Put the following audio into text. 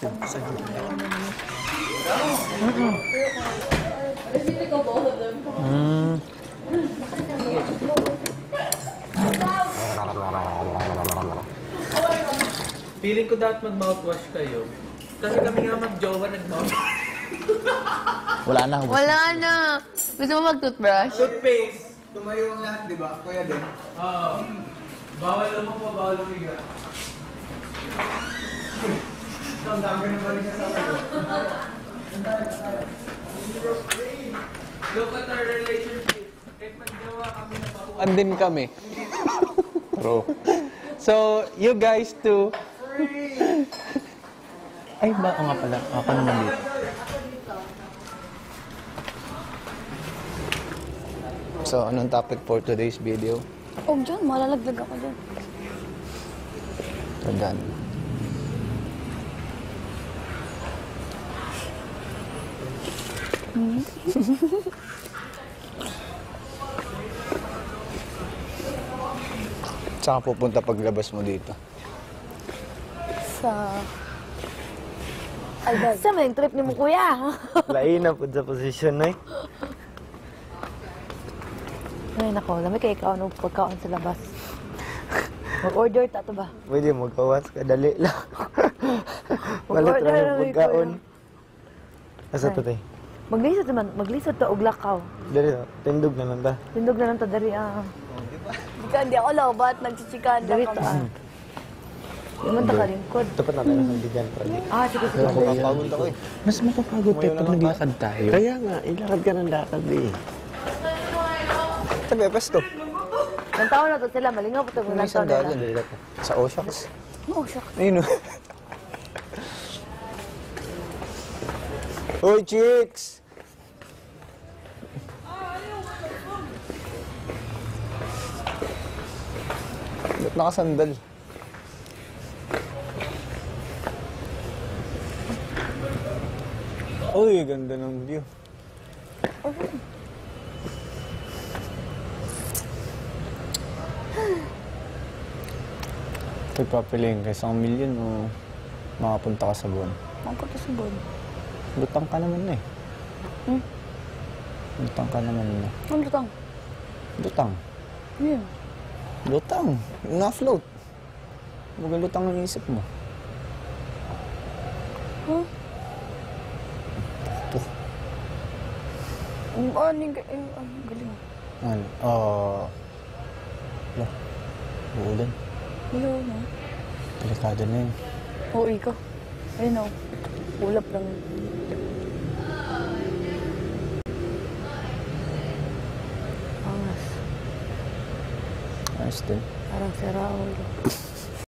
Feeling ko dapat mag-mouthwash kayo. Kasi kami nga mag-jowa nag-mouthwash. Wala na. Wala na. Gusto mo mag-toothbrush? Toothpaste. Tumayo ang lahat, di ba? Kuya din. Oo. Bawal naman po, bawal lumiga. Ang dami na balik sa sabi. Look at our relationship. Kahit mag-jowa kami na pa. Andin kami. Bro. So, you guys too. Ay, ba? O nga pala. Ako naman dito. So, anong topic for today's video? Oh, dyan. Malalaglag ako dyan. So, done. Saan ka pupunta paglabas mo dito? Sa... Ay, sa main trip ni mo, kuya. Lain na po sa posisyon na eh. Ay, nako. Lamig kayo ikaw nung pagkaon sa labas. Mag-order tato ba? Pwede magkawas ka, dali lang. Malit lang yung pagkaon. Asa to tayo? Maglisod naman. Maglisod to og lakaw. Dali lang, tindog naman ba? Tindog na lang to dari Hindi ako lawbat. Nagchichikan. Dari to Naman ta ka lingkod. Tapat natin ang handigan pa rin. Sige. Mapapagod ako eh. Mas mapapagod tayo pag naglakad tayo. Kaya nga, ilakad ka ng lakad eh. Tabi, pesto. Ang taon na to sila. Malingaw po ito. May isang galan. Sa Oshax. Oh, shucks. Ayun o. Hoy, chicks! Ba't nakasandal? Uy, ganda ng view. Ito'y papiliin ka 1 million o makapunta ka sa buwan? Mangkot sa buwan. Lutang ka naman na eh. Lutang ka naman na. Ano lutang? Lutang. Yun. Lutang. Na-float. Huwag lutang ang isip mo. Huh? Ito. Galing. Ano? Wala. Uulan. Hello, no? Delikado na yun. Oo, ikaw. Ayun, no? Ulap lang. Angas. Ayos din. Parang si Raul.